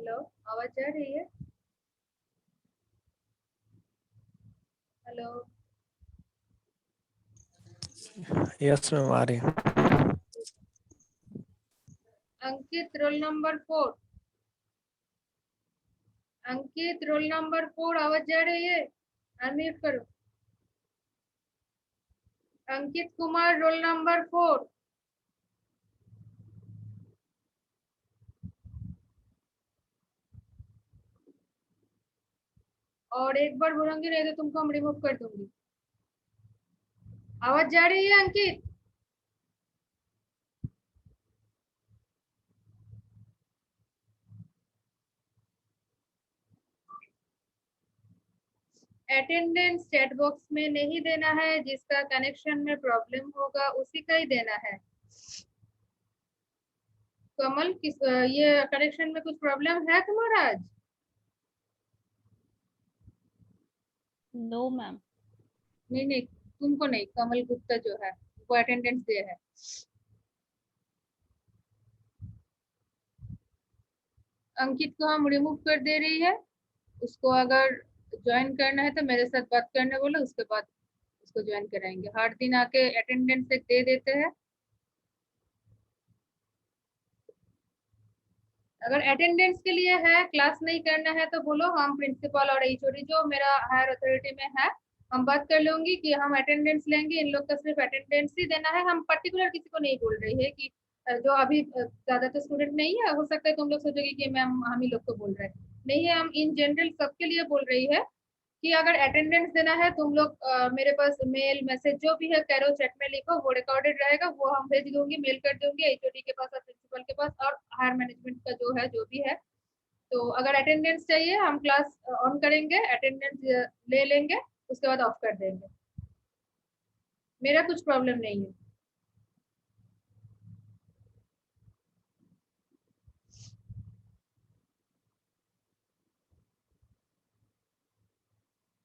Hello, आवाज जा रही है? हेलो। यस मैम आ रही। अंकित रोल नंबर 4। अंकित रोल नंबर 4, आवाज जा रही है? अनम्यूट करो। Ankit Kumar roll number 4। और एक बार बोलूंगी नहीं तो तुमको हम रिमूव कर दूंगी। आवाज जा रही है अंकित? अटेंडेंस चैट बॉक्स में नहीं देना है, जिसका कनेक्शन में प्रॉब्लम होगा उसी का ही देना है। कमल ये कनेक्शन में कुछ प्रॉब्लम है तुम्हारा आज? No ma'am. नहीं नहीं, तुमको नहीं, कमल गुप्ता जो है वो अटेंडेंस दे है। अंकित को हम रिमूव कर दे रही है। उसको अगर ज्वाइन करना है तो मेरे साथ बात करने बोलो, उसके बाद उसको ज्वाइन कराएंगे। हर दिन आके अटेंडेंस एक दे देते हैं। अगर अटेंडेंस के लिए है, क्लास नहीं करना है तो बोलो, हम प्रिंसिपल और एचओडी जो मेरा हायर अथॉरिटी में है, हम बात कर लूंगी कि हम अटेंडेंस लेंगे। इन लोग का सिर्फ अटेंडेंस ही देना है। हम पर्टिकुलर किसी को नहीं बोल रही है कि जो अभी ज्यादा तो स्टूडेंट नहीं है, हो सकता है तुम लोग सोचोगे कि मैम हम ही लोग को बोल रहे हैं। नहीं है, हम इन जनरल सबके लिए बोल रही है कि अगर अटेंडेंस देना है तुम लोग मेरे पास मेल मैसेज जो भी है करो, चैट में लिखो, वो रिकॉर्डेड रहेगा, वो हम भेज दूंगी, मेल कर दूंगी एचओडी के पास और प्रिंसिपल के पास और हायर मैनेजमेंट का जो है जो भी है। तो अगर अटेंडेंस चाहिए हम क्लास ऑन करेंगे, अटेंडेंस ले लेंगे, उसके बाद ऑफ कर देंगे। मेरा कुछ प्रॉब्लम नहीं है।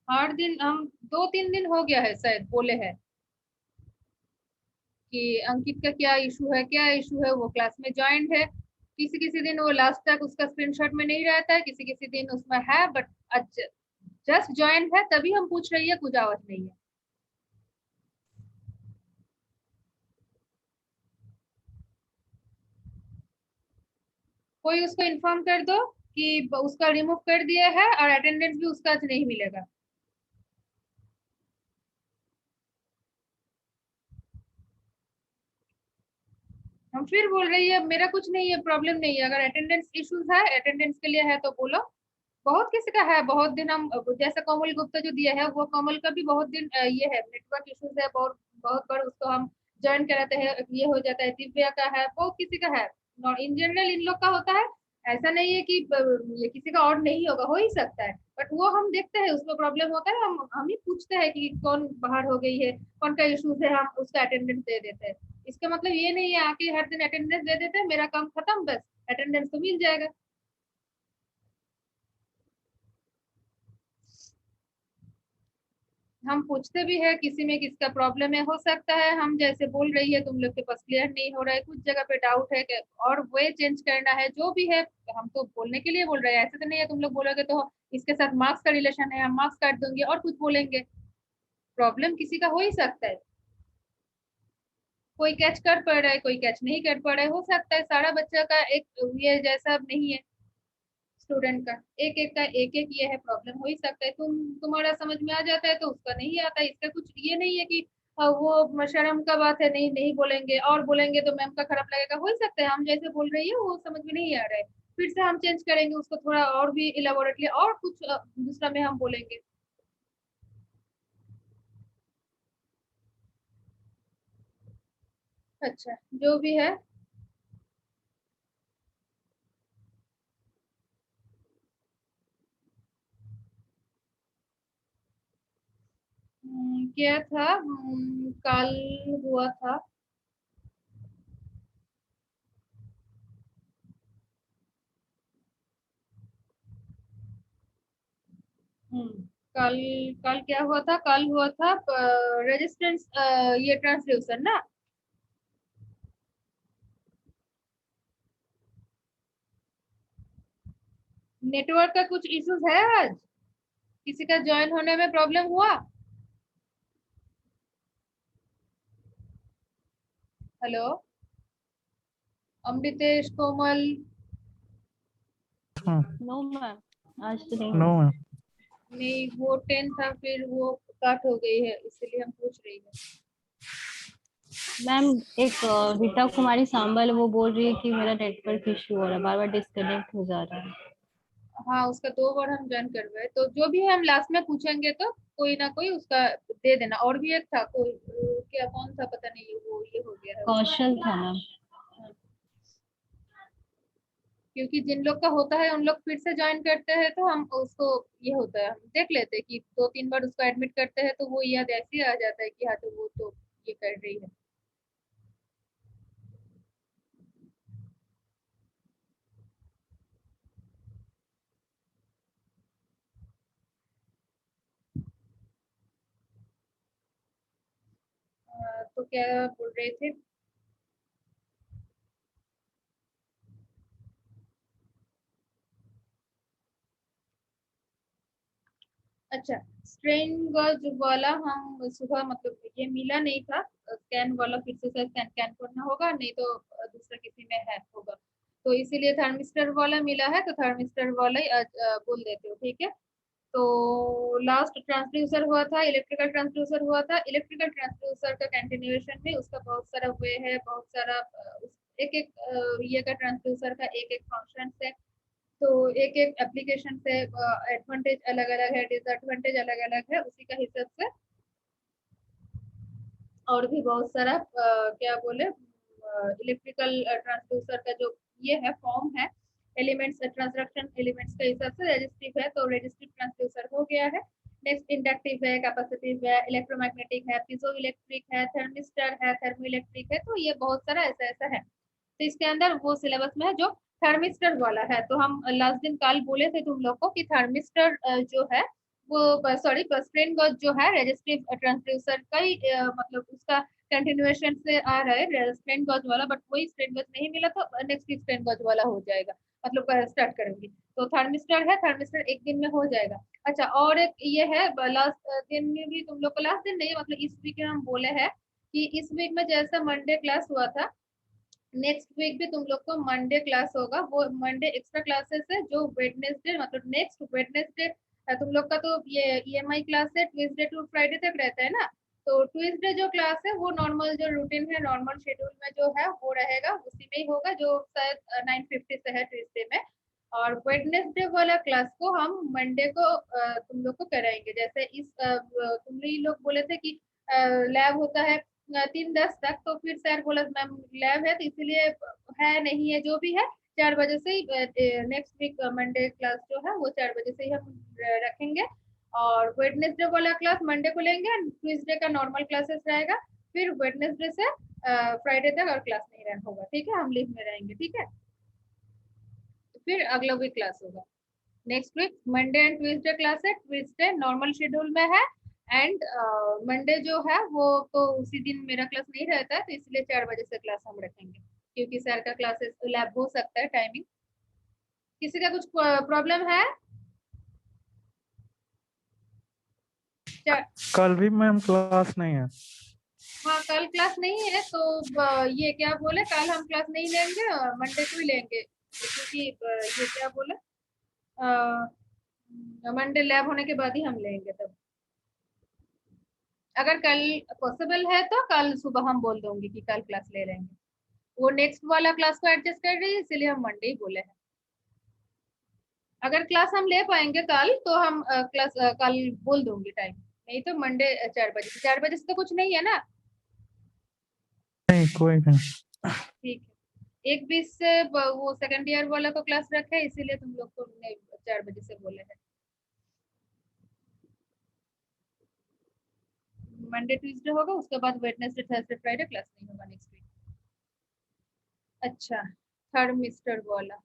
हर दिन हम 2-3 दिन हो गया है शायद बोले हैं कि अंकित का क्या इशू है, क्या इशू है। वो क्लास में ज्वाइंट है, किसी किसी दिन वो लास्ट तक उसका स्क्रीनशॉट में नहीं रहता है, किसी किसी दिन उसमें है, बट जस्ट ज्वाइन है तभी हम पूछ रही है, कुछ आवाज नहीं है। कोई उसको इन्फॉर्म कर दो कि उसका रिमूव कर दिया है और अटेंडेंस भी उसका आज नहीं मिलेगा। हम फिर बोल रही है मेरा कुछ नहीं है, प्रॉब्लम नहीं है। अगर अटेंडेंस इश्यूज है, अटेंडेंस के लिए है तो बोलो। बहुत किसी का है, बहुत दिन हम जैसे कमल गुप्ता जो दिया है, वो कमल का भी बहुत दिन ये है, नेटवर्क इश्यूज है, बहुत बहुत बार उसको हम ज्वाइन कराते हैं, ये हो जाता है। दिव्या का है, बहुत किसी का है। इन जनरल इन लोग का होता है। ऐसा नहीं है कि ये किसी का और नहीं होगा, हो ही सकता है, बट वो हम देखते हैं उसमें प्रॉब्लम होता है, हम ही पूछते हैं कि कौन बाहर हो गई है, कौन का इश्यूज है, हम उसका अटेंडेंस दे देते हैं। इसका मतलब ये नहीं है आके हर दिन अटेंडेंस दे देते हैं, मेरा काम खत्म, बस अटेंडेंस तो मिल जाएगा। हम पूछते भी है किसी में किसका प्रॉब्लम है, हो सकता है हम जैसे बोल रही है तुम लोग के पास क्लियर नहीं हो रहा है, कुछ जगह पे डाउट है और वे चेंज करना है, जो भी है। हम तो बोलने के लिए बोल रहे हैं, ऐसे तो नहीं है तुम लोग बोलोगे तो इसके साथ मार्क्स का रिलेशन है, हम मार्क्स काट दूंगे और कुछ बोलेंगे। प्रॉब्लम किसी का हो ही सकता है। कोई कैच कर पा रहा है, कोई कैच नहीं कर पा रहा है, हो सकता है सारा बच्चा का एक ये जैसा नहीं है। स्टूडेंट का एक एक का एक एक ये है, प्रॉब्लम हो ही सकता है। तुम्हारा समझ में आ जाता है तो उसका नहीं आता है। इसका कुछ ये नहीं है कि वो शर्म का बात है, नहीं नहीं बोलेंगे, और बोलेंगे तो मैम का खराब लगेगा, हो ही सकता है हम जैसे बोल रही है वो समझ में नहीं आ रहा है, फिर से हम चेंज करेंगे उसको थोड़ा और भी इलेबोरेटली और कुछ दूसरा में हम बोलेंगे। अच्छा, जो भी है। क्या था, कल हुआ था। कल कल क्या हुआ था, कल हुआ था रेजिस्टेंस, ये ट्रांसड्यूसर ना। नेटवर्क का कुछ इश्यूज है आज? किसी का ज्वाइन होने में प्रॉब्लम हुआ? हेलो अमृतेश, कोमल? नो मैम, आज तो नहीं नो हुआ। मैम। नहीं, वो 10 था, फिर वो कट हो गई है, इसलिए हम पूछ रही है। मैम एक रीता कुमारी सांबल वो बोल रही है कि मेरा नेटवर्क इशू हो रहा है, बार बार डिस्कनेक्ट हो जा रहा है। हाँ, उसका 2 बार हम ज्वाइन करवाए, तो जो भी हम लास्ट में पूछेंगे तो कोई ना कोई उसका दे देना। और भी एक था कोई, क्या कौन था पता नहीं, वो ये हो गया है उसका। कौशल था मैम। क्योंकि जिन लोग का होता है उन लोग फिर से ज्वाइन करते हैं, तो हम उसको ये होता है, हम देख लेते हैं कि 2-3 बार उसको एडमिट करते हैं, तो वो याद ऐसे ही आ जाता है कि हाँ, तो वो तो ये कर रही है। तो क्या बोल रहे थे? अच्छा, स्ट्रेन गज वाला हम सुबह मतलब ये मिला नहीं था, स्कैन वाला फिर से स्कैन स्कैन करना होगा, नहीं तो दूसरा किसी में है होगा, तो इसीलिए थर्मिस्टर वाला मिला है, तो थर्मिस्टर वाला ही आज बोल देते हो, ठीक है। तो लास्ट ट्रांसड्यूसर हुआ था, इलेक्ट्रिकल ट्रांसड्यूसर हुआ था। इलेक्ट्रिकल ट्रांसड्यूसर का कंटिन्यूएशन में उसका बहुत सारा वे है, बहुत सारा एक एक ये का ट्रांसड्यूसर का एक एक फंक्शन है, तो एक एक एप्लीकेशन से एडवांटेज अलग अलग है, डिसएडवांटेज अलग अलग है, उसी का हिसाब से और भी बहुत सारा क्या बोले, इलेक्ट्रिकल ट्रांसड्यूसर का जो ये है फॉर्म है, एलिमेंट्स ट्रांसडक्शन एलिमेंट्स के हिसाब से रेजिस्टिव है, तो रेजिस्टिव ट्रांसड्यूसर हो गया है। नेक्स्ट इंडक्टिव है, कैपेसिटिव है, इलेक्ट्रोमैग्नेटिक है, पीजो इलेक्ट्रिक है, थर्मिस्टर है, थर्मो इलेक्ट्रिक है, तो ये बहुत सारा ऐसा ऐसा है। तो इसके अंदर वो सिलेबस में है जो थर्मिस्टर वाला है, तो हम लास्ट दिन कल बोले थे तुम लोग को कि थर्मिस्टर जो है वो, सॉरी, स्ट्रेन गॉज जो है रेजिस्टिव ट्रांसड्यूसर का ही मतलब उसका कंटिन्यूएशन से आ रहा है स्ट्रेन गॉज वाला, बट वही स्ट्रेन गॉज नहीं मिला तो नेक्स्ट वीक स्ट्रेन गॉज वाला हो जाएगा, मतलब स्टार्ट करेंगे। तो थर्मिस्टर है, थर्मिस्टर एक दिन में हो जाएगा। अच्छा, और एक ये है, लास्ट दिन में भी तुम लोग को, लास्ट दिन नहीं मतलब इस वीक हम बोले हैं कि इस वीक में जैसा मंडे क्लास हुआ था, नेक्स्ट वीक भी तुम लोग को मंडे क्लास होगा। वो मंडे एक्स्ट्रा क्लासेस है जो वेडनेसडे मतलब नेक्स्ट वेडनेसडे तुम लोग का तो ये ईएमआई क्लास है, ट्यूसडे टू फ्राइडे तक रहता है ना, तो ट्यूसडे जो क्लास है वो नॉर्मल जो रूटीन है, नॉर्मल शेड्यूल में जो है वो रहेगा, उसी में ही होगा जो शायद 9:50 से है ट्यूसडे में। और वेडनेसडे वाला क्लास को हम मंडे को तुम लोग को कराएंगे। जैसे इस तुम लोग बोले थे कि लैब होता है 3:10 तक, तो फिर सर बोला मैम लैब है तो इसीलिए है नहीं है, जो भी है 4 बजे से ही नेक्स्ट वीक मंडे क्लास जो है वो 4 बजे से ही हम रखेंगे। और वेडनेसडे वाला क्लास मंडे को लेंगे, ट्यूसडे का नॉर्मल क्लासेस रहेगा, फिर वेडनेसडे से फ्राइडे तक और क्लास नहीं रह होगा, ठीक है, हम लीव में रहेंगे, ठीक है। तो फिर अगला वीक क्लास होगा, next week Monday and Tuesday class है, ट्यूसडे नॉर्मल शेड्यूल में है, एंड मंडे जो है वो तो उसी दिन मेरा क्लास नहीं रहता है, तो इसलिए 4 बजे से क्लास हम रखेंगे, क्योंकि सर का क्लासेस लैब हो सकता है टाइमिंग। किसी का कुछ प्रॉब्लम है? कल भी मैम क्लास नहीं है। हाँ, कल क्लास नहीं है, तो ये क्या बोले, कल हम क्लास नहीं लेंगे, मंडे को ही लेंगे, क्योंकि ये क्या बोले, मंडे लैब होने के बाद ही हम लेंगे तब। अगर कल पॉसिबल है तो कल सुबह हम बोल दूंगी कि कल क्लास ले लेंगे, वो नेक्स्ट वाला क्लास को एडजस्ट कर रही है, इसलिए हम मंडे ही बोले हैं। अगर क्लास हम ले पाएंगे कल तो हम क्लास कल बोल दूंगी टाइम, नहीं तो मंडे 4 बजे से तो कुछ नहीं है ना? नहीं, कोई नहीं। ठीक है, 1:20 से वो सेकंड ईयर वाला को क्लास रखे है, इसीलिए तुम लोग को 4 बजे से बोले हैं। मंडे ट्यूसडे होगा, उसके बाद वेडनेसडे थर्सडे फ्राइडे क्लास नहीं होगा नेक्स्ट वीक। अच्छा, थर्ड मिस्टर वाला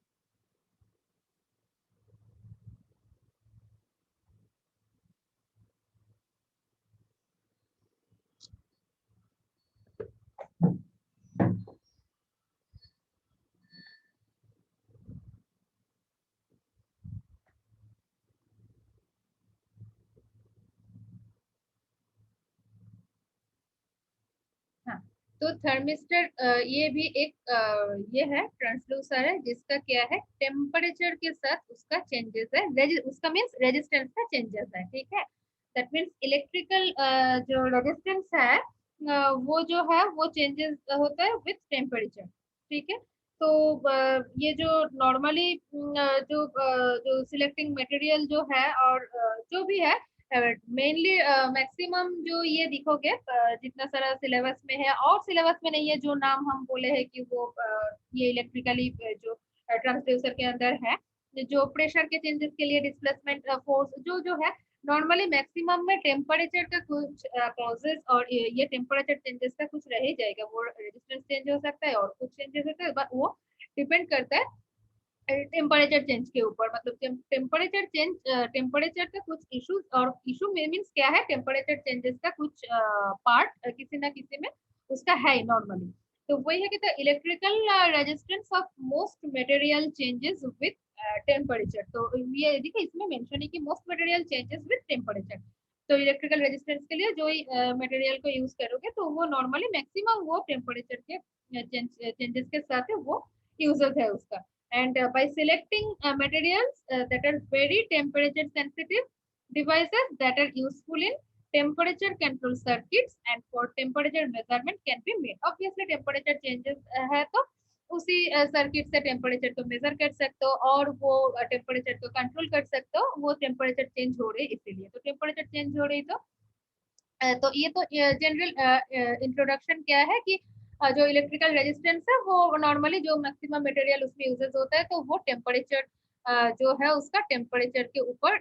हाँ, तो थर्मिस्टर ये भी एक ये है ट्रांसड्यूसर है जिसका क्या है टेम्परेचर के साथ उसका चेंजेस है, उसका मीन्स रेजिस्टेंस का चेंजेस है, ठीक है। दैट मीन्स इलेक्ट्रिकल जो रेजिस्टेंस है वो जो है वो चेंजेस होता है विथ टेम्परेचर, ठीक है। तो ये जो नॉर्मली जो सिलेक्टिंग मटेरियल जो है और जो भी है मेनली मैक्सिमम जो ये दिखोगे जितना सारा सिलेबस में है और सिलेबस में नहीं है जो नाम हम बोले हैं कि वो ये इलेक्ट्रिकली जो ट्रांसड्यूसर के अंदर है, जो प्रेशर के चेंजेस के लिए डिस्प्लेसमेंट फोर्स जो जो है नॉर्मली मैक्सिमम में टेम्परेचर का कुछ कॉजेस और ये टेम्परेचर चेंजेस का कुछ रह ही जाएगा, वो रेजिस्टेंस चेंज हो सकता है और कुछ चेंजेस होता है but वो डिपेंड करता है टेम्परेचर चेंज के ऊपर। मतलब टेम्परेचर चेंज टेम्परेचर का कुछ इश्यूज और इशू मीन्स क्या है टेम्परेचर चेंजेस का कुछ पार्ट किसी ना किसी में उसका है नॉर्मली। तो वही है कि the electrical resistance of most material changes with temperature. तो ये देखिए इसमें मेंशन है कि most material changes with temperature. तो इलेक्ट्रिकल रेजिस्टेंस के लिए जो मटेरियल को यूज करोगे तो वो नॉर्मली मैक्सिमम वो टेम्परेचर के चेंजेस के साथ वो यूजेस है उसका। And by selecting materials that are very temperature sensitive, devices that are useful in temperature control circuits and for temperature measurement can be made. Obviously temperature changes है तो उसी सर्किट से टेम्परेचर को मेजर कर सकते हो और वो टेम्परेचर को कंट्रोल कर सकते हो, वो टेम्परेचर चेंज हो रही है इसीलिए। तो टेम्परेचर चेंज हो रही तो ये तो जनरल इंट्रोडक्शन क्या है कि जो इलेक्ट्रिकल रेजिस्टेंस है वो नॉर्मली जो मैक्सिमम मटेरियल उसमें यूजेस होता है तो वो टेम्परेचर जो है उसका टेम्परेचर के ऊपर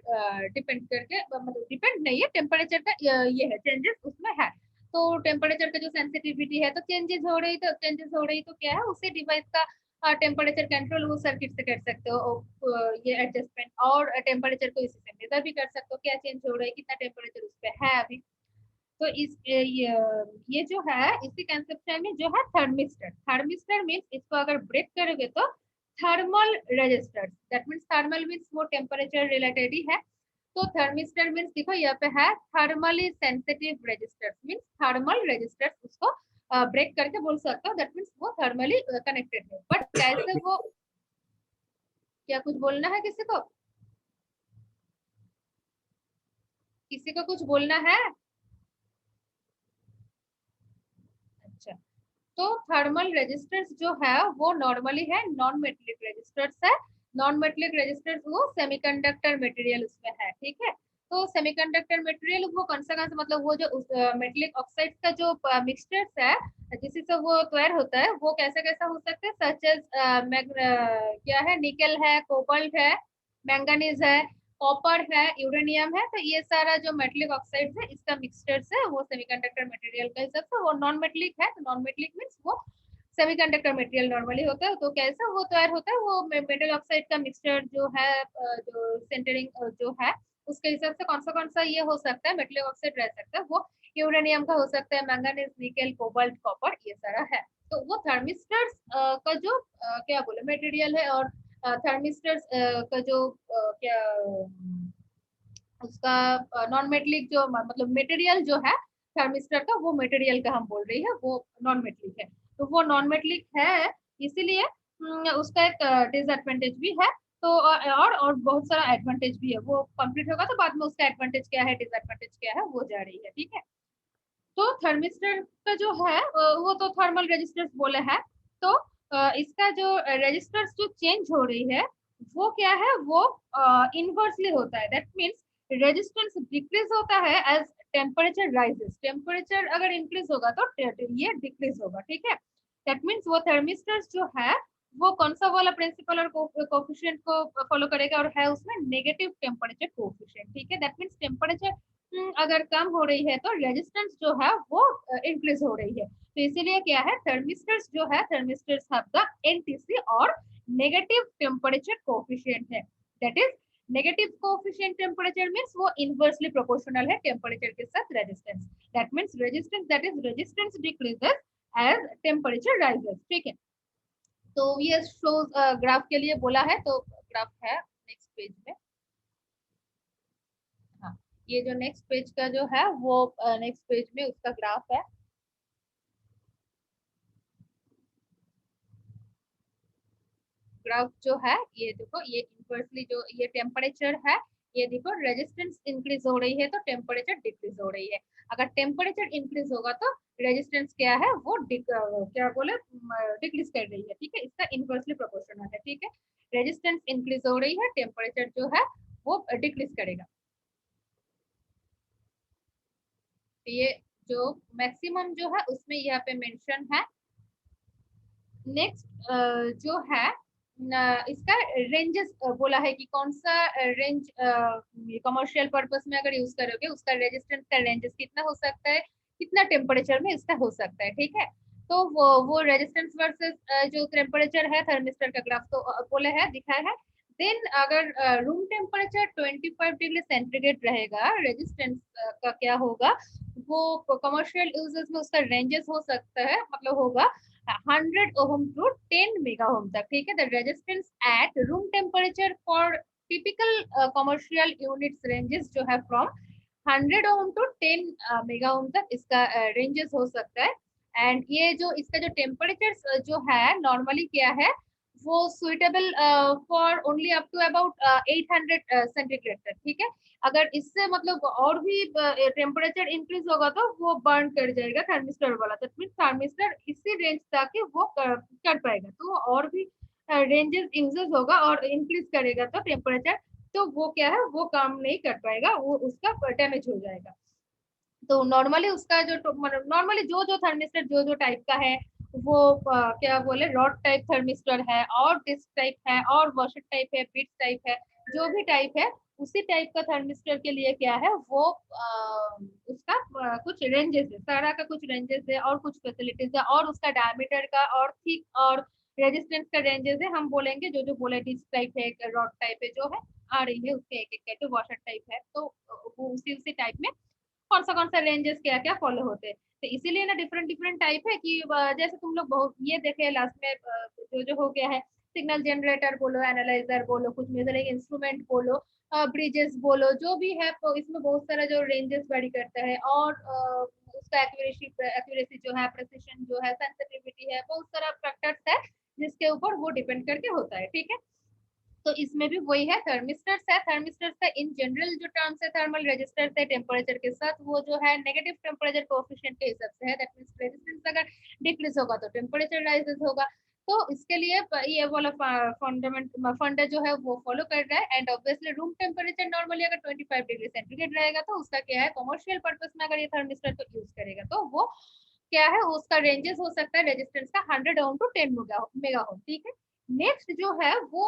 डिपेंड करके मतलब डिपेंड नहीं है टेम्परेचर का ये है चेंजेस उसमें है। तो टेम्परेचर का जो सेंसिटिविटी है तो चेंजेस हो रही तो क्या है उसी डिवाइस का टेम्परेचर कंट्रोल वो सर्किट से कर सकते हो ये एडजस्टमेंट और टेम्परेचर को इसी से मेजर भी कर सकते हो क्या चेंज हो रहा है कितना टेम्परेचर उस पर है अभी। तो ये जो है इसी कंसेप्शन में जो है थर्मिस्टर। थर्मिस्टर मीन्स इसको अगर ब्रेक करोगे तो thermal resistor, that means thermal means वो टेम्परेचर रिलेटेड ही है। तो थर्मिस्टर मीन्स देखो यहाँ पे है thermally sensitive resistor means thermal resistor, उसको ब्रेक करके बोल सकते हो, दैट मीन्स वो थर्मली कनेक्टेड है। बट कैसे वो, क्या कुछ बोलना है किसी को, किसी को कुछ बोलना है? अच्छा, तो थर्मल रेजिस्टेंस जो है वो नॉर्मली है नॉन मेटेलिक रेजिस्टर्स है। नॉन मेटेलिक रेजिस्टर्स वो सेमीकंडक्टर मटेरियल उसमें है, ठीक है। तो सेमीकंडक्टर मटेरियल वो कौन सा मतलब वो जो मेटेलिक ऑक्साइड का जो मिक्सचर्स है जिससे से वो तैयार होता है वो कैसा कैसा हो सकता है सच एज क्या है निकल है, कोबाल्ट है, मैंगनीज है, कॉपर है, यूरेनियम है। तो ये सारा जो मेटेलिक ऑक्साइड है इसका मिक्सचर्स है वो सेमीकंडक्टर मटेरियल का हिसाब से वो नॉन मेटेलिक है। तो नॉन मेटेलिक मीन्स वो सेमीकंडक्टर मटेरियल नॉर्मली होता है। तो कैसे वो तैयार होता है वो मेटल ऑक्साइड का मिक्सचर जो है जो सेंटरिंग जो है उसके हिसाब से कौन सा ये हो सकता है मेटल ऑक्साइड रह सकता है, वो यूरेनियम का हो सकता है, मैंगनीज, निकेल, कोबाल्ट, कॉपर ये सारा है। तो वो थर्मिस्टर्स का जो क्या बोले मटेरियल है और थर्मिस्टर्स का जो क्या उसका नॉन मेटेलिक जो मतलब मटेरियल जो है थर्मिस्टर का वो मटेरियल का हम बोल रही है वो नॉन मेटेलिक है। तो वो नॉन मेटेलिक है इसीलिए उसका एक डिसएडवांटेज भी है। तो और बहुत सारा एडवांटेज भी है, वो कंप्लीट होगा तो बाद में उसका एडवांटेज क्या है डिसएडवांटेज क्या है वो जा रही है, ठीक है। तो थर्मिस्टर का जो है वो तो थर्मल रेजिस्टेंस बोले हैं। तो इसका जो रेजिस्टेंस जो चेंज हो रही है वो क्या है वो इनवर्सली होता है, दैट मींस रेजिस्टेंस डिक्रीज होता है एज टेम्परेचर राइजेस। टेम्परेचर अगर इंक्रीज होगा तो ये डिक्रीज होगा, ठीक है। दैट मींस वो थर्मिस्टर्स जो है वो कौन सा वाला प्रिंसिपल और कोफिशिएंट को फॉलो करेगा और है उसमें नेगेटिव टेम्परेचर कोफिशिएंट, ठीक है। दैट मींस टेम्परेचर अगर कम हो रही है तो रेजिस्टेंस जो है वो इंक्रीज हो रही है। तो इसीलिए क्या है थर्मिस्टर्स जो है थर्मिस्टर्स हैव द एनटीसी और नेगेटिव टेम्परेचर कोएफिशिएंट है। That is negative coefficient temperature means वो इनवर्सली प्रोपोर्शनल है टेम्परेचर के साथ resistance. That means resistance that is resistance decreases as temperature rises, ठीक है। तो ये शोज ग्राफ के लिए बोला है, तो ग्राफ है नेक्स्ट पेज में। हाँ, ये जो नेक्स्ट पेज का जो है वो नेक्स्ट पेज में उसका ग्राफ है। ग्राफ जो है ये देखो, ये इनवर्सली जो ये टेम्परेचर है, ये देखो रेजिस्टेंस इंक्रीज हो रही है तो टेम्परेचर डिक्रीज हो रही है। अगर टेम्परेचर इंक्रीज होगा तो रेजिस्टेंस क्या है वो क्या बोले डिक्रीज कर रही है, ठीक है, इसका इनवर्सली प्रोपोर्शनल है, ठीक है। रेजिस्टेंस इंक्रीज हो रही है, टेम्परेचर जो है वो डिक्रीज करेगा। तो ये जो मैक्सिमम जो है उसमें यहाँ पे मेंशन है। नेक्स्ट जो है इसका रेंजेस बोला है कि कौन सा रेंज कमर्शियल पर्पस में अगर यूज करोगे उसका रेजिस्टेंस का रेंजेस कितना हो सकता है, कितना टेम्परेचर में इसका हो सकता है, ठीक है। तो वो रेजिस्टेंस वर्सेस जो टेम्परेचर है थर्मिस्टर का ग्राफ तो बोले है, दिखाया है। देन अगर रूम टेम्परेचर 25 डिग्री सेंटीग्रेड रहेगा, रेजिस्टेंस का क्या होगा, वो कमर्शियल यूजेस में उसका रेंजेस हो सकता है, मतलब होगा 100 ohm to 10 mega ohm तक, ठीक है। The resistance at room temperature for typical commercial units ranges जो है from 100 ohm to 10 mega ohm तक इसका रेंजेस हो सकता है। एंड ये जो इसका जो टेम्परेचर जो है नॉर्मली क्या है, वो suitable for only up to about 800 centigrade तक, ठीक है। अगर इससे मतलब और भी टेम्परेचर इंक्रीज होगा तो वो बर्न कर जाएगा थर्मिस्टर वाला, दैट मींस थर्मिस्टर इसी रेंज तक वो कर पाएगा। तो और भी रेंजेस इंक्रीज होगा और इंक्रीज करेगा तो टेम्परेचर, तो वो क्या है वो काम नहीं कर पाएगा, वो उसका डैमेज हो जाएगा। तो नॉर्मली उसका जो नॉर्मली जो जो थर्मिस्टर जो जो टाइप का है वो क्या बोले रॉड टाइप थर्मिस्टर है और डिस्क टाइप है और वॉशर टाइप है, बिट टाइप है, जो भी टाइप है उसी टाइप का थर्मिस्टर के लिए क्या है वो उसका कुछ रेंजेस है, सारा का कुछ रेंजेस है और कुछ फैसिलिटीज है और उसका डायमीटर का और थिक और रेजिस्टेंस का रेंजेस है। हम बोलेंगे जो जो बोले डिस्क टाइप है, रॉड टाइप है, जो है आ रही है उसके एक एक तो वॉशर टाइप है, तो वो उसी उसी टाइप में कौन सा रेंजेस क्या क्या फॉलो होते हैं। तो इसीलिए ना डिफरेंट डिफरेंट टाइप है कि जैसे तुम लोग बहुत ये देखे लास्ट में जो जो हो गया है, सिग्नल जनरेटर बोलो, एनालाइजर बोलो, कुछ मेजरिंग इंस्ट्रूमेंट बोलो, ब्रिजेस बोलो, जो भी है तो इसमें बहुत सारा जो रेंजेस वैरी करता है और उसका एक्यूरेसी जो है, प्रिसिशन जो है, सेंसिटिविटी है, बहुत सारा फैक्टर्स है जिसके ऊपर वो डिपेंड करके होता है, ठीक है। तो इसमें भी वही है, थर्मिस्टर्स है, थर्मिस्टर्स का इन जनरल जो टर्म्स है थर्मल रेजिस्टेंस है टेम्परेचर के साथ, वो जो है नेगेटिव टेम्परेचर कोएफिशिएंट के हिसाब से है, दैट मींस रेजिस्टेंस अगर डिक्रीज होगा तो टेम्परेचर राइजेस होगा। तो इसके लिए ये वाला फंडा जो है वो फॉलो कर रहा है। And obviously room temperature normally अगर 25 डिग्री सेंटीग्रेड रहेगा तो उसका क्या है कमर्शियल पर्पस में अगर ये थर्मिस्टर को यूज करेगा तो वो क्या है उसका रेंजेस हो सकता है रेजिस्टेंस का 100 ओम टू 10 मेगा ओम, ठीक है। नेक्स्ट जो है वो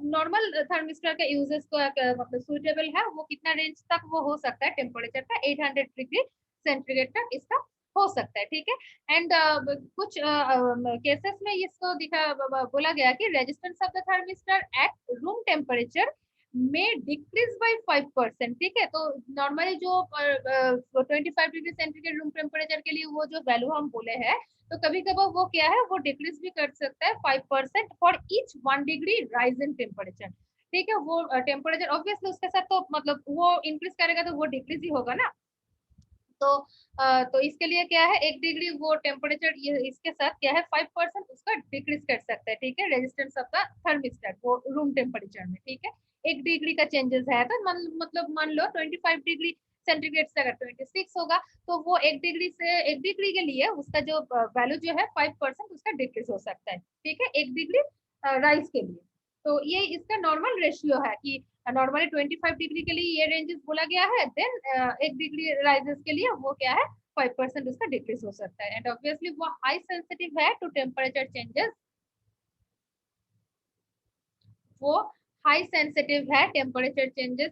नॉर्मल थर्मिस्टर के यूजेस को मतलब सुटेबल है, वो कितना रेंज तक वो हो सकता है टेम्परेचर का 800 डिग्री सेंटीग्रेड तक इसका हो सकता है, ठीक है। एंड कुछ केसेस में इसको बोला गया कि resistance of the thermistor at room temperature में डिक्रीज बाय 5%, ठीक है। तो नॉर्मली जो 25 डिग्री सेंटीग्रेड रूम टेम्परेचर के लिए वो जो वैल्यू हम बोले हैं, तो कभी कभी वो क्या है वो डिक्रीज भी कर सकता है 5% for each 1 degree rise in temperature, ठीक है। वो टेम्परेचर ऑब्वियसली उसके साथ तो मतलब वो इंक्रीज करेगा तो वो डिक्रीज ही होगा ना। तो इसके लिए क्या है 1 डिग्री वो टेम्परेचर इसके साथ क्या है 5% उसका डिक्रीज कर सकता है, ठीक है, रेजिस्टेंस ऑफ द थर्मिस्टर वो रूम टेम्परेचर में, ठीक है। 1 डिग्री का चेंजेस है तो मतलब मान लो 25 डिग्री सेंटीग्रेड से अगर 26 होगा तो वो 1 डिग्री से 1 डिग्री के लिए उसका जो वैल्यू जो है 5% उसका डिक्रीज हो सकता है, ठीक है, 1 डिग्री राइज के लिए। तो ये इसका नॉर्मल रेशियो है कि नॉर्मली 25 डिग्री के लिए ये रेंजेस बोला गया है, देन 1 डिग्री राइजेस के लिए वो क्या है 5% उसका डिक्रीज हो सकता है। एंड ऑब्वियसली वो हाई सेंसिटिव है टू टेम्परेचर चेंजेस, वो हाई सेंसिटिव है टेम्परेचर चेंजेस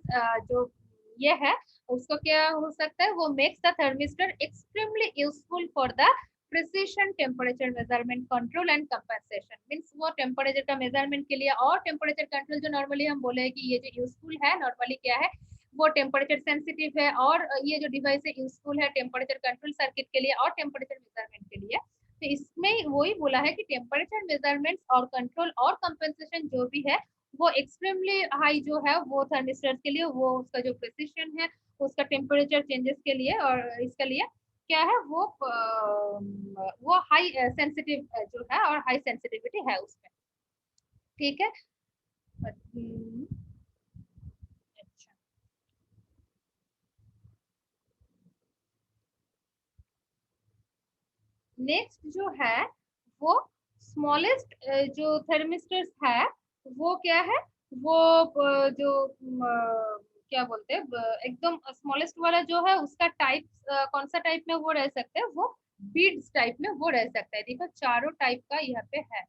जो ये है उसको क्या हो सकता है वो makes the thermistor extremely useful for the precision temperature measurement control and compensation, means वो टेम्परेचर का मेजरमेंट के लिए और टेम्परेचर कंट्रोल जो नॉर्मली हम बोले हैं कि ये जो यूजफुल है नॉर्मली क्या है वो टेम्परेचर सेंसिटिव है और ये जो डिवाइस है यूजफुल है टेम्परेचर कंट्रोल सर्किट के लिए और टेम्परेचर मेजरमेंट के लिए। तो इसमें वही बोला है कि टेम्परेचर मेजरमेंट और कंट्रोल और कंपेंसेशन जो भी है वो एक्सट्रीमली हाई जो है वो थर्मिस्टर के लिए वो उसका जो प्रिसिशन है उसका टेम्परेचर चेंजेस के लिए और इसके लिए क्या है वो हाई सेंसिटिव जो है और हाई सेंसिटिविटी है उसमें, ठीक है। अच्छा, नेक्स्ट जो है वो स्मॉलेस्ट जो थर्मिस्टर्स है वो क्या है, वो जो क्या बोलते हैं एकदम स्मॉलेस्ट वाला जो है उसका टाइप कौन सा टाइप में वो रह सकता है, वो बीड्स टाइप में वो रह सकता है। देखो चारों टाइप का यहाँ पे है।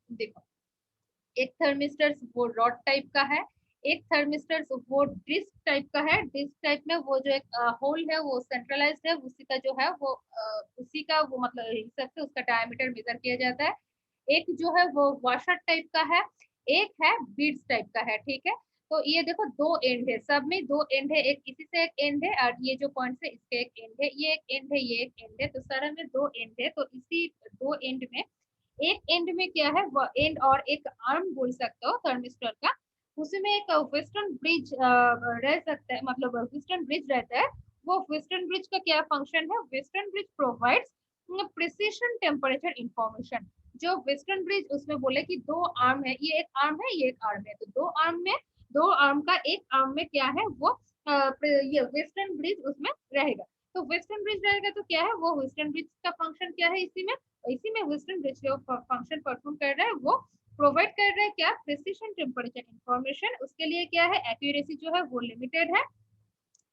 देखो एक थर्मिस्टर वो रॉड टाइप का है, एक थर्मिस्टर वो डिस्क टाइप का है। डिस्क टाइप में वो जो एक होल है वो सेंट्रलाइज्ड है, उसी का जो है वो उसी का वो मतलब हिसाब से उसका डायमीटर मेजर किया जाता है। एक जो है वो वॉशर टाइप का है, एक है बीड्स टाइप का है। ठीक है, तो ये देखो दो एंड है, सब में दो एंड है, एक इसी से एक एंड है और ये जो पॉइंट है इसके एक एंड है, ये एक एंड है, ये एक एंड है, तो सारा में दो एंड है। तो इसी दो एंड में एक एंड में क्या है वो एंड और एक आर्म बोल सकते हो थर्मिस्टर का, उसमें एक वेस्टर्न ब्रिज रह सकता है, मतलब वेस्टर्न ब्रिज रहता है। वो वेस्टर्न ब्रिज का क्या फंक्शन है, western bridge provides precision temperature information. जो वेस्टर्न ब्रिज उसमें बोले कि दो आर्म है, ये एक आर्म है, ये एक आर्म है, तो दो आर्म में दो आर्म का एक आर्म में क्या है वो ये वेस्टर्न ब्रिज उसमें रहेगा। तो वेस्टर्न ब्रिज रहेगा तो क्या है वो वेस्टर्न ब्रिज का फंक्शन क्या है, इसी में वेस्टर्न ब्रिज जो फंक्शन परफॉर्म कर रहा है वो प्रोवाइड कर रहा है क्या, प्रिसिशन टेम्परेचर इंफॉर्मेशन। उसके लिए क्या है एक्यूरेसी जो है वो लिमिटेड है,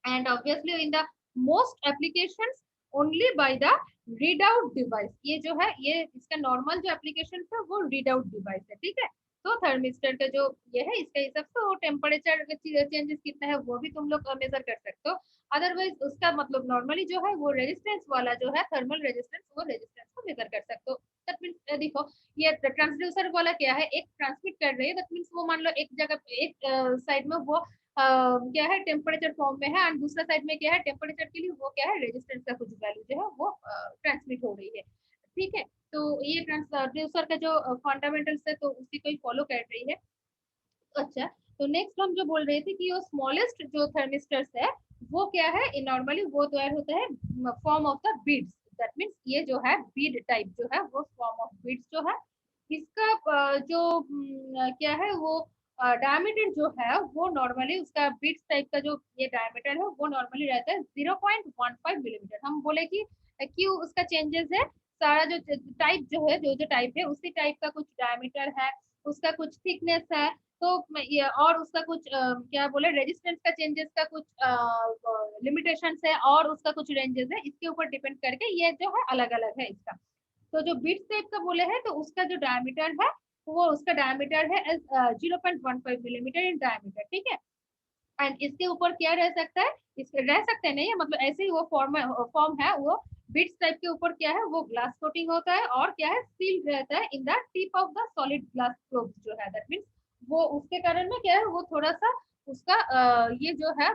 and obviously in the most applications only by the readout device। ये जो है ये इसका नॉर्मल जो एप्लीकेशन है वो रीड आउट डिवाइस है। ठीक है, तो थर्मिस्टर का जो ये है इसके हिसाब से वो टेम्परेचर चेंजेस कितना है वो भी तुम लोग मेजर कर सकते हो। अदरवाइज उसका मतलब नॉर्मली जो है वो रेजिस्टेंस वाला जो है थर्मल रेजिस्टेंस, वो रेजिस्टेंस को मेजर कर सकते हो। दैट मीन्स देखो ये ट्रांसड्यूसर वाला क्या है, एक ट्रांसमिट कर रही है, दैट मीन्स वो मान लो एक जगह एक साइड में वो क्या है टेम्परेचर फॉर्म में है और दूसरा साइड में क्या है टेम्परेचर के लिए वो क्या है रेजिस्टेंस का कुछ वैल्यू जो है वो ट्रांसमिट हो रही है। ठीक है, तो ये ट्रांसड्यूसर का जो फंडामेंटल्स है तो उसी को ही फॉलो कर रही है। अच्छा, तो नेक्स्ट हम जो बोल रहे थे कि वो स्मॉलेस्ट जो थर्मिस्टर्स है वो क्या है नॉर्मली वो तैयार होता है form of the beads. That means ये जो है बीड टाइप जो है वो फॉर्म ऑफ बीड्स जो है इसका जो क्या है वो डायमीटर जो है वो नॉर्मली उसका बीड्स टाइप का जो ये डायमीटर है वो नॉर्मली रहता है 0.15 मिलीमीटर। हम बोले कि क्यों उसका चेंजेस है, सारा जो टाइप जो है जो टाइप है उसी टाइप का कुछ डायमीटर है, उसका कुछ थिकनेस है, तो ये और उसका कुछ क्या बोले रेजिस्टेंस का चेंजेस का कुछ लिमिटेशंस है और उसका कुछ रेंजेस है, इसके ऊपर डिपेंड करके ये जो है अलग अलग है इसका। तो जो बिट टाइप का बोले हैं तो उसका जो डायमीटर है वो उसका डायमीटर है 0.15 मिलीमीटर इन डायमीटर। ठीक है, एंड इसके ऊपर क्या रह सकता है, इसके रह सकते नहीं है मतलब ऐसे ही वो फॉर्म है वो बिट्स टाइप के ऊपर क्या है वो ग्लास कोटिंग होता है और क्या है सील रहता है in the tip of the solid glass probe जो है। दैट मीन्स वो उसके कारण में क्या है वो थोड़ा सा उसका ये जो है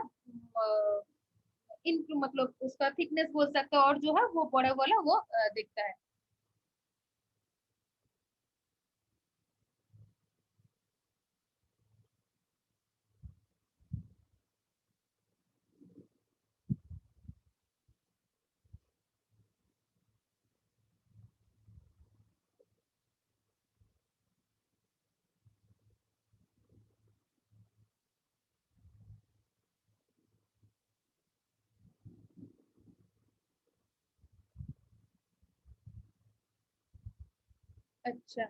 इन मतलब उसका थिकनेस बोल सकते हैं और जो है वो बड़ा वाला वो दिखता है। अच्छा,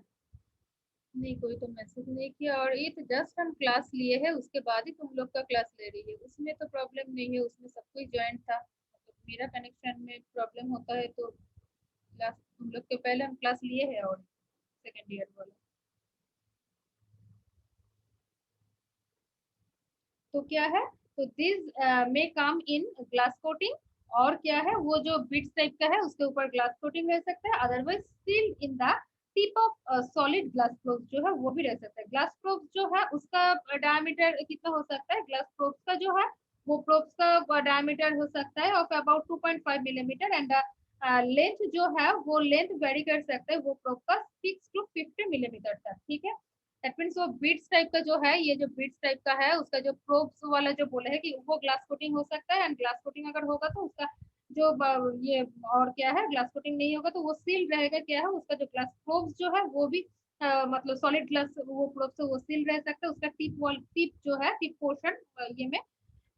नहीं कोई तो मैसेज नहीं किया और ये तो जस्ट हम क्लास लिए हैं उसके बाद ही तुम लोग का क्लास ले रही है, उसमें तो प्रॉब्लम नहीं है, उसमें सब कोई ज्वाइन था। तो मेरा कनेक्शन में प्रॉब्लम होता है तो क्लास तुम लोग के पहले हम क्लास लिए हैं और सेकेंड ईयर वाला। तो क्या है, तो this may come in glass coating, और क्या है वो जो बिट्स टाइप का है उसके ऊपर ग्लास कोटिंग रह सकता है, otherwise seal in the tip of solid glass probe जो है वो भी रह सकता है। ग्लास प्रोब जो है उसका डायमीटर कितना हो सकता है, ग्लास प्रोब का जो है वो प्रोब्स का डायमीटर हो सकता है of about 2.5 millimetre and length जो है वो लेंथ वेरी कर सकता है वो प्रोब का 6 to 50 मिलीमीटर तक। ठीक है, दैट मीन्स वो बीट्स टाइप का जो है ये जो बीट्स टाइप का है उसका जो प्रोब्स वाला जो बोले है कि वो ग्लास कोटिंग हो सकता है एंड ग्लास कोटिंग अगर होगा तो उसका जो ये और क्या है ग्लास कोटिंग नहीं होगा तो वो सील रहेगा, क्या है उसका जो ग्लास प्रोब्स जो है वो भी मतलब सॉलिड ग्लास वो प्रोब से वो सील रह सकता है। उसका टिप वॉल टिप जो है टिप पोर्शन ये में,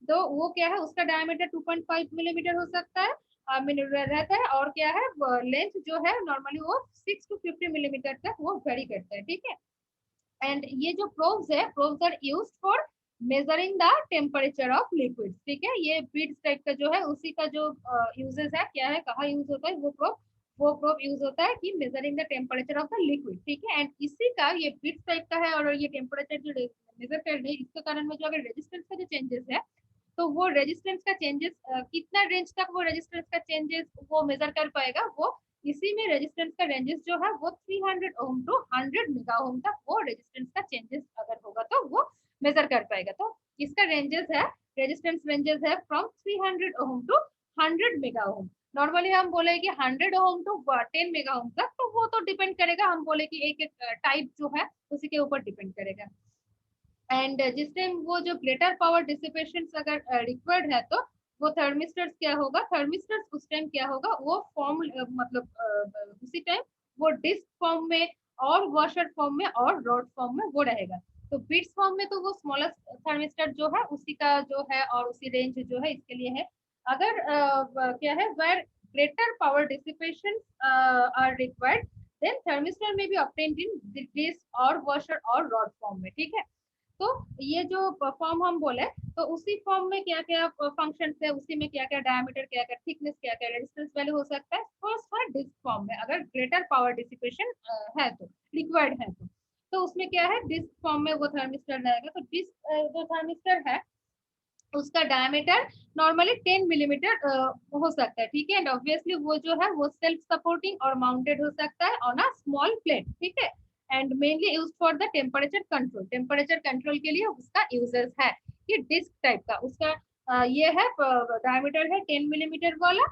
तो वो क्या है उसका डायमीटर 2.5 मिलीमीटर हो सकता है रहता है, और क्या है लेंथ जो है नॉर्मली वो 6 to 50 मिलीमीटर तक वो वेरी करता है, ठीक है। एंड ये जो प्रोब्स है, probes are used for measuring the temperature of liquids, ठीक है। ये बीड्स टाइप का जो है उसी का जो यूजेस है, क्या है कहाँ यूज होता है वो प्रोब यूज होता है कि measuring the temperature of the liquid, ठीक है। एंड इसी का ये बीड्स टाइप का है और ये टेम्परेचर जो मेजर कर रहे हैं इसके कारण में जो अगर रेजिस्टेंस का जो चेंजेस है तो वो रेजिस्टेंस का चेंजेस कितना रेंज तक वो रेजिस्टेंस का चेंजेस वो मेजर कर पाएगा, वो इसी में रेजिस्टेंस का रेंजेस जो है वो 300 ओम टू 100 मेगा ओम तक वो रेजिस्टेंस का चेंजेस अगर होगा तो वो मेजर कर पाएगा। तो इसका रेंजेस है, रेजिस्टेंस रेंजेस है from 300 ohm to 100 mega ohm. Normally हम बोले कि 100 ओम टू 10 मेगा ओम तक, तो वो तो डिपेंड करेगा, हम बोले कि एक एक टाइप जो है उसी के ऊपर डिपेंड करेगा। एंड जिस टाइम वो जो ग्रेटर पावर डिसिपेशन अगर रिक्वायर्ड है तो वो थर्मिस्टर्स क्या होगा, थर्मिस्टर्स उस टाइम क्या होगा वो फॉर्म मतलब उसी टाइम वो डिस्क फॉर्म में और वॉशर फॉर्म में और रॉड फॉर्म में वो रहेगा। तो बिट्स फॉर्म में तो वो स्मॉलेस्ट थर्मिस्टर जो है उसी का जो है और उसी रेंज जो है इसके लिए है। अगर क्या है where greater power dissipation are required then thermistor में भी ऑब्टेन्ड इन डिस्क और वॉशर और रॉड फॉर्म में, ठीक है। तो ये जो फॉर्म हम बोले तो उसी फॉर्म में क्या क्या फंक्शन है, उसी में क्या क्या डायमीटर, क्या क्या थिकनेस, क्या क्या रेजिस्टेंस वैल्यू हो सकता है। फर्स्ट है डिस्क फॉर्म में, अगर ग्रेटर पावर डिसिपेशन है तो रिक्वायर्ड है तो उसमें क्या है डिस्क फॉर्म में वो थर्मिस्टर रहेगा। तो डिस्क जो थर्मिस्टर है उसका डायमीटर नॉर्मली 10 मिलीमीटर हो सकता है, ठीक है। एंड ऑब्वियसली वो जो है वो सेल्फ सपोर्टिंग और माउंटेड हो सकता है ऑन अ स्मॉल प्लेट, ठीक है। And mainly use for the temperature control, temperature control के लिए उसका यूजेस है। ये डिस्क टाइप का उसका ये है डायमीटर है 10 मिलीमीटर वाला।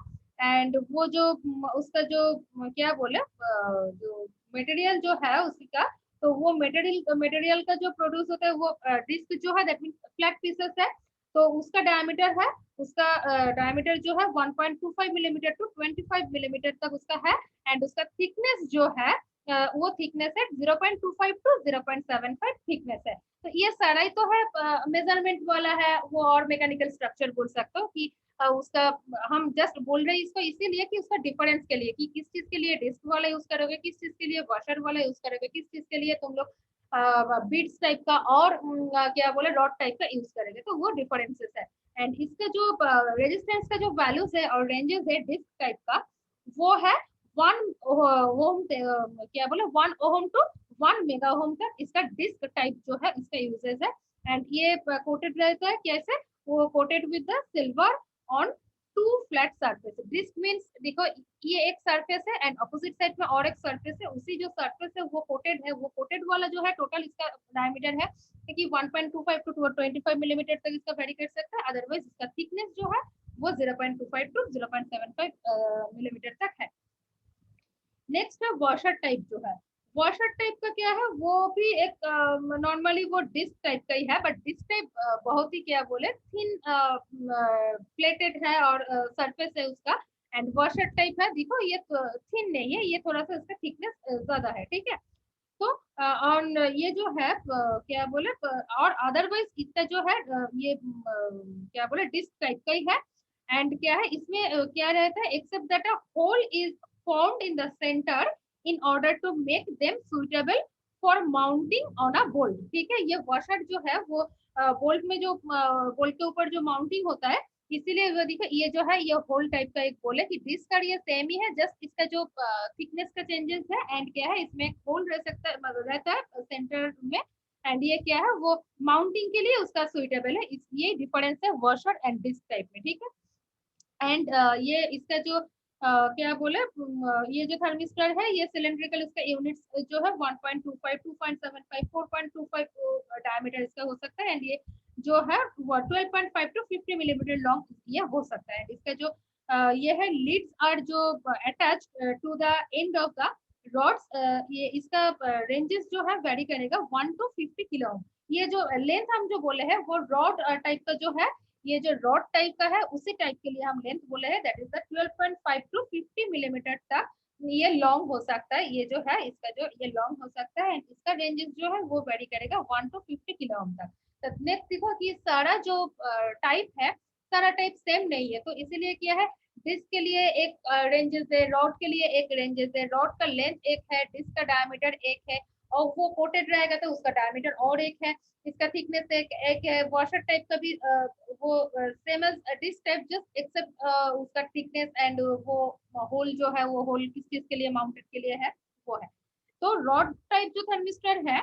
एंड वो जो उसका जो क्या बोले जो मटेरियल जो है उसी का, तो वो मटेरियल का जो प्रोड्यूस होता है वो डिस्क जो है दैट मीन फ्लैट पीसेस है। तो उसका डायमीटर है, उसका डायमीटर जो है 1.25 मिलीमीटर टू 25 मिलीमीटर तक उसका है। एंड उसका थिकनेस जो है वो थिकनेस है 0.25 टू 0.75 थिकनेस है। तो ये सारा ही तो है मेजरमेंट वाला है वो, और मैकेनिकल स्ट्रक्चर बोल सकते हो कि उसका हम जस्ट बोल रहे हैं इसको इसीलिए कि उसका डिफरेंस के लिए कि किस चीज के लिए डिस्क वाला यूज करोगे, किस चीज के लिए वॉशर वाला यूज करोगे, किस चीज के लिए तुम लोग बीट्स टाइप का और क्या बोले रॉड टाइप का यूज करेंगे, तो वो डिफरेंसेस है। एंड इसका जो रेजिस्टेंस का जो वैल्यूज है और रेंजेस है डिस्क टाइप का वो है 1 ओम क्या बोले 1 ओम टू 1 मेगा ओम तक इसका डिस्क टाइप जो है इसका यूजेस है। एंड ये कोटेड रहता है कैसे, वो coated with the silver on two flat surface. Disc means देखो ये एक सरफेस है एंड अपोजिट साइड में और एक सरफेस है, उसी जो सरफेस है वो कोटेड है, वो कोटेड वाला जो है टोटल इसका डायमीटर है कि 1.25 टू 25 मिलीमीटर तक इसका वेरी कर सकता है। अदरवाइज इसका थिकनेस जो है वो 0.25 टू 0.75 मिलीमीटर तक है। नेक्स्ट है वॉशर टाइप जो है, वॉशर टाइप का क्या है वो भी एक नॉर्मली वो डिस्क टाइप का ही है, बट डिस्क टाइप बहुत ही क्या बोले थिन प्लेटेड है और सरफेस है उसका। एंड वॉशर टाइप है देखो ये थिन नहीं है, ये थोड़ा सा इसका थिकनेस ज्यादा है, ठीक है। तो ऑन ये जो है क्या बोले और अदरवाइज इसका जो है ये क्या बोले डिस्क टाइप का ही है। एंड क्या है इसमें क्या रहता है except that a hole is found in the centre in order to make them suitable for mounting on a bolt, ठीक है। ये वॉशर जो है वो बोल्ट में जो बोल्ट के ऊपर जो माउंटिंग होता है इसीलिए वो देखो ये जो है ये होल टाइप का एक बोल है कि डिस्क का ये सेम ही है, जस्ट इसका जो थिकनेस का चेंजेस है। एंड क्या है इसमें एक होल रह सकता है रहता है सेंटर में। एंड ये क्या है वो माउंटिंग के लिए उसका सुइटेबल है, ये डिफरेंस है वॉशर एंड डिस्क टाइप में, ठीक है। एंड ये इसका जो क्या बोले ये जो थर्मिस्टर है ये सिलेंड्रिकल इसका यूनिट्स जो है 1.25 2.75 4.25 डायमीटर इसका हो सकता है। एंड ये जो है 12.5 टू 50 मिलीमीटर लॉन्ग ये हो सकता है। इसका जो ये है लीड्स आर जो attach to the end of the rods, ये इसका रेंजेस जो है वेरी करेगा 1 टू 50 किलो। ये जो लेंथ हम जो बोले हैं वो रॉड टाइप का जो है ये जो रॉड टाइप का है उसी टाइप के लिए हम लेंथ बोले हैं, that is the 12.5 to 50 millimetre तक ये लॉन्ग हो सकता है। ये जो है इसका जो ये लॉन्ग हो सकता है, इसका रेंजेस जो है वो वेरी करेगा 1 टू 50 किलो ओम तक। तो नेक्स्ट देखो कि सारा जो टाइप है, सारा टाइप सेम नहीं है, तो इसीलिए क्या है, डिस्क के लिए एक रेंजेस है, रॉड के लिए एक रेंजेस है, रॉड का लेंथ एक है, डिस्क का डायमीटर एक है, और वो कोटेड रहेगा तो उसका डायमीटर और एक है, इसका थिकनेस एक है। वॉशर टाइप का भी वो same as disc type, just except उसका थिकनेस एंड वो होल जो है वो होल किस चीज के लिए, माउंटेड के लिए है, वो है। तो रॉड टाइप जो थर्मिस्टर है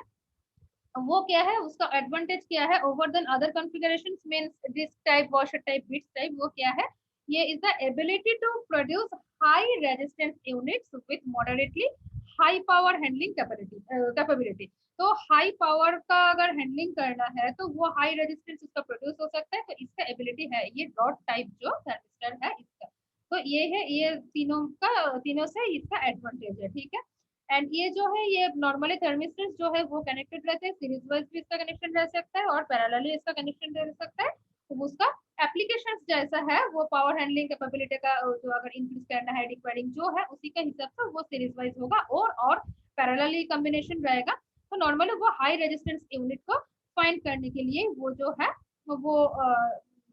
वो क्या है, उसका एडवांटेज क्या है over then other configurations means disc type, washer type, bits type, वो क्या है, ये is the ability to produce high resistance units with moderately high power handling capability. तो हाई पावर का अगर हैंडलिंग करना है तो वो हाई रेजिस्टेंस उसका प्रोड्यूस हो सकता है, तो इसका एबिलिटी है ये रॉड टाइप जो थर्मिस्टर है इसका। तो ये है, ये तीनों से इसका एडवांटेज है, ठीक है। एंड ये जो है ये नॉर्मली थर्मिस्टर्स जो है वो कनेक्टेड रहते हैं, सीरीज वाइज भी इसका कनेक्शन रह सकता है और पैरेलली इसका कनेक्शन रह सकता है। तो उसका एप्लीकेशन जैसा है वो पावर हैंडलिंग कैपेबिलिटी का जो अगर इंक्रीज करना है, डिक्वायरिंग जो है उसी के हिसाब से वो सीरीज वाइज होगा और पैरेलली कॉम्बिनेशन रहेगा। तो नॉर्मली वो हाई रेजिस्टेंस यूनिट को फाइंड करने के लिए वो जो है वो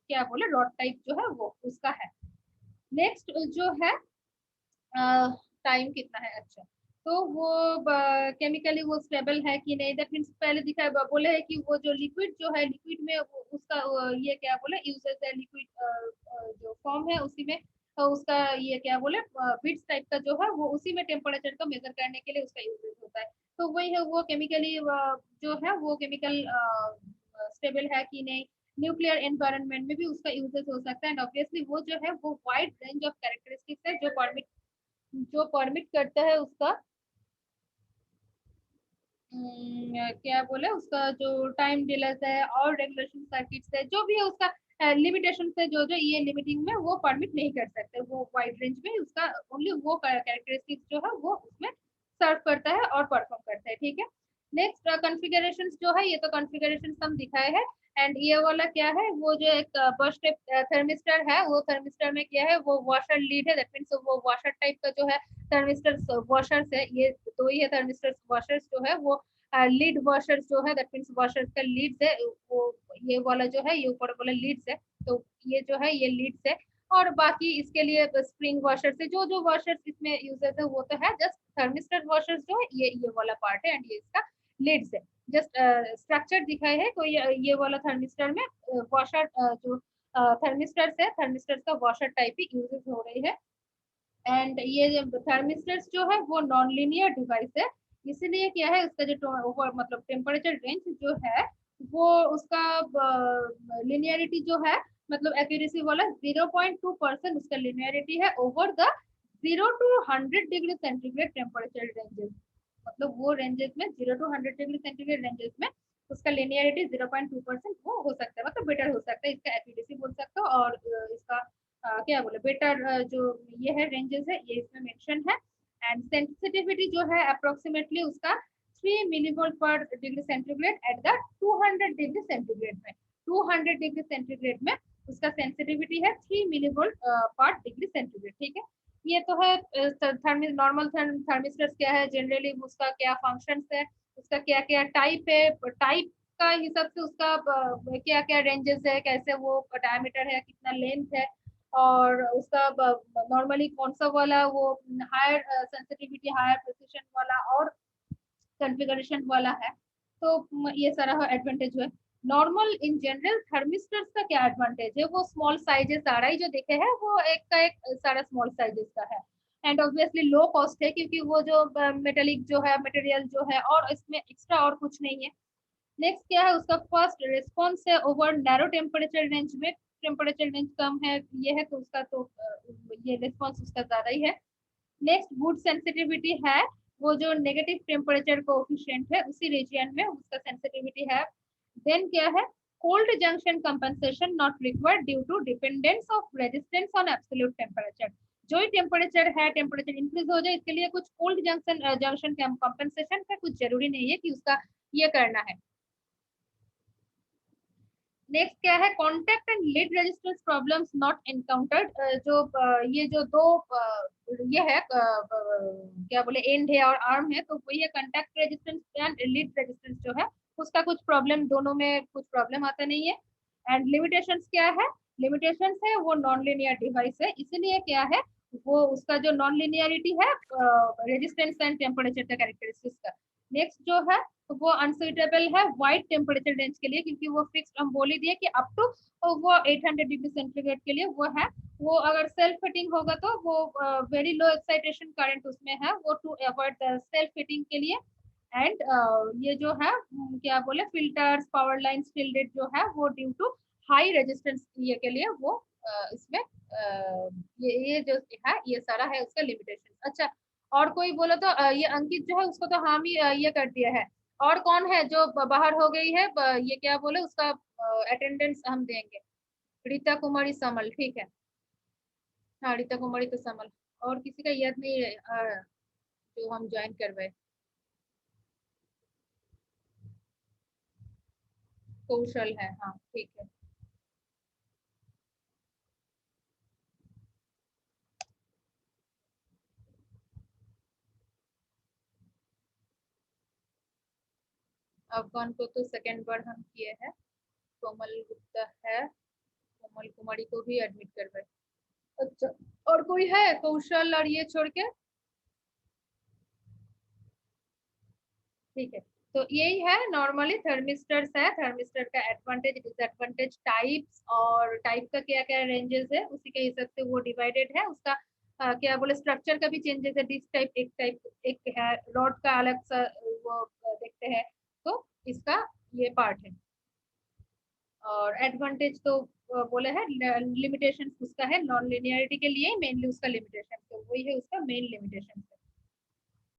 क्या बोले रॉड टाइप जो है वो उसका है। नेक्स्ट जो है टाइम कितना है, अच्छा, तो वो केमिकली वो स्टेबल है कि नहीं, दैट मींस पहले दिखा बोले है कि वो जो लिक्विड जो है, लिक्विड में उसका ये क्या बोले यूजेस है, लिक्विड जो फॉर्म है उसी में उसका ये क्या बोले बिट्स टाइप का जो है वो उसी में टेम्परेचर को मेजर करने के लिए उसका यूजेस होता है। तो वही है, वो केमिकली जो है वो केमिकल स्टेबल है कि नहीं, न्यूक्लियर एनवायरनमेंट में भी उसका यूजेस हो सकता है। एंड ऑब्वियसली वो जो है वो वाइड रेंज ऑफ कैरेक्टरिस्टिक्स है जो परमिट करता है उसका क्या बोले उसका जो टाइम डिलेस है और रेगुलेशन सर्किट्स है, जो भी है उसका लिमिटेशन है, जो जो ये लिमिटिंग में वो परमिट नहीं कर सकते, वो वाइड रेंज में उसका ओनली वो कैरेक्टरिस्टिक्स जो है वो उसमें सर्व करता है और परफॉर्म करता है, ठीक है। नेक्स्ट कॉन्फ़िगरेशंस जो है, ये तो कॉन्फ़िगरेशंस हम दिखाए हैं। एंड ये वाला क्या है, वो जो एक बस टाइप थर्मिस्टर है, वो थर्मिस्टर में क्या है, वो वॉशर लीड है, दैट मींस वो वॉशर टाइप का जो है थर्मिस्टर वॉशर्स है, ये दो ही है थर्मिस्टर वॉशर्स जो है वो लीड वॉशर्स जो है, दैट मींस वॉशर्स का लीड्स है वो, ये वाला जो है ये ऊपर वाला लीड्स है, तो ये जो है ये लीड्स है। और बाकी इसके लिए स्प्रिंग वॉशर्स है, जो जो वॉशर्स इसमें यूजेस है वो तो है, जस्ट थर्मिस्टर वॉशर्स जो है ये वाला पार्ट है एंड ये इसका लीड्स है। जस्ट स्ट्रक्चर दिखाए है, कोई ये वाला थर्मिस्टर में वॉशर जो थर्मिस्टर्स है, थर्मिस्टर्स का वॉशर टाइप ही यूजेस हो रही है। एंड ये थर्मिस्टर्स जो है वो नॉन लीनियर डिवाइस है, इसलिए क्या है उसका जो मतलब टेम्परेचर रेंज जो है वो उसका लिनियरिटी जो है, मतलब एक्यूरेसी वाला 0.2% उसका लिनियरिटी है over the 0 to 100 degree centigrade temperature ranges. मतलब वो रेंजेस में 0 to 100 डिग्री सेंटीग्रेड रेंजेस में उसका लिनियरिटी 0.2% वो हो सकता है, मतलब बेटर हो सकता है, इसका एक्यूरेसी बोल सकते हो। और इसका क्या बोले बेटर जो ये है रेंजेस है ये इसमें मेंशन है। एंड सेंसिटिविटी जो है अप्रोक्सीमेटली उसका 3 मिलीवोल्ट पर degree centigrade at the 200 degree centigrade में, 200 डिग्री सेंटीग्रेड में उसका सेंसिटिविटी है 3 मिलीवोल्ट पर डिग्री सेंटीग्रेड, ठीक है। ये तो है नॉर्मल थर्मिस्टर्स क्या है, जनरली उसका क्या फंक्शंस है, उसका क्या क्या टाइप है, टाइप का हिसाब से उसका क्या क्या रेंजेस है, कैसे वो डायमीटर है, कितना लेंथ है, और उसका नॉर्मली कौन सा वाला वो हायर सेंसिटिविटी हायर प्रिसिशन वाला और कॉन्फ़िगरेशन वाला है। तो ये सारा एडवांटेज है। नॉर्मल इन जनरल थर्मिस्टर्स का क्या एडवांटेज है, वो स्मॉल साइजेस सारा ही जो देखे हैं वो एक का एक सारा स्मॉल साइजेस का है। एंड ऑब्वियसली लो कॉस्ट है, क्योंकि वो जो मेटेलिक जो है मटेरियल जो है और इसमें एक्स्ट्रा और कुछ नहीं है। नेक्स्ट क्या है, उसका फर्स्ट रिस्पॉन्स है ओवर नैरो टेम्परेचर रेंज में, टेम्परेचर रेंज कम है ये है तो उसका तो ये रिस्पॉन्स उसका ज्यादा ही है। नेक्स्ट गुड सेंसिटिविटी है, वो जो नेगेटिव टेम्परेचर कोएफिशिएंट है उसी रीजन में उसका सेंसिटिविटी है। देन क्या है, cold junction compensation not required due to dependence of resistance on absolute temperature. जो ही टेम्परेचर है, टेम्परेचर इंक्रीज हो जाए इसके लिए कुछ कोल्ड जंक्शन कंपनसेशन का कुछ जरूरी नहीं है कि उसका ये करना है। नेक्स्ट क्या है, contact and lead resistance problems not encountered. जो ये जो दो ये है क्या बोले एंड है और आर्म है, तो वही है contact resistance and lead resistance जो है उसका कुछ प्रॉब्लम, दोनों में कुछ प्रॉब्लम आता नहीं है। एंड लिमिटेशंस क्या है, लिमिटेशंस है वो नॉन लिनियर डिवाइस है, इसलिए क्या है वो उसका जो नॉन लिनियरिटी है रेजिस्टेंस एंड टेम्परेचर का कैरेक्टरिस्टिक्स का। नेक्स्ट जो है तो वो अनसुइटेबल है वाइड टेम्परेचर रेंज के लिए, क्योंकि वो फिक्स्ड हम बोल ही दिए कि अप टू वो 800 डिग्री सेंटीग्रेड के लिए वो है। वो अगर सेल्फ फिटिंग होगा तो वो वेरी लो एक्साइटेशन करंट उसमें है, वो टू अवॉइड सेल्फ फिटिंग के लिए। एंड ये जो है क्या बोले फिल्टर्स पावर लाइन टिल्डेड जो है वो ड्यू टू हाई रेजिस्टेंस ये के लिए वो इसमें ये जो है ये सारा है उसका लिमिटेशन। अच्छा और कोई बोलो तो ये अंकित जो है उसको तो हम ही ये कर दिया है। और कौन है जो बाहर हो गई है ये क्या बोले उसका अटेंडेंस हम देंगे, रीता कुमारी समल, ठीक है। हाँ रीता कुमारी तो समल, और किसी का याद नहीं है जो हम ज्वाइन करवाए। कौशल है, हाँ ठीक है। अफगान को तो सेकंड बार हम किए हैं। कोमल गुप्ता है, कोमल कुमारी को भी एडमिट करवाए। अच्छा और कोई है कौशल और ये छोड़ के? ठीक है, तो यही है नॉर्मली थर्मिस्टर्स है, थर्मिस्टर का एडवांटेज डिसएडवांटेज टाइप्स और टाइप का क्या क्या रेंजेस है उसी के हिसाब से वो डिवाइडेड है। उसका क्या बोले स्ट्रक्चर का भी चेंजेस है, डिस्क टाइप एक है, रॉड का अलग सा वो देखते हैं, तो इसका ये पार्ट है। और एडवांटेज तो बोले है, लिमिटेशन उसका है नॉन लिनियरिटी के लिए मेनली उसका लिमिटेशन, तो वही है उसका मेन लिमिटेशन।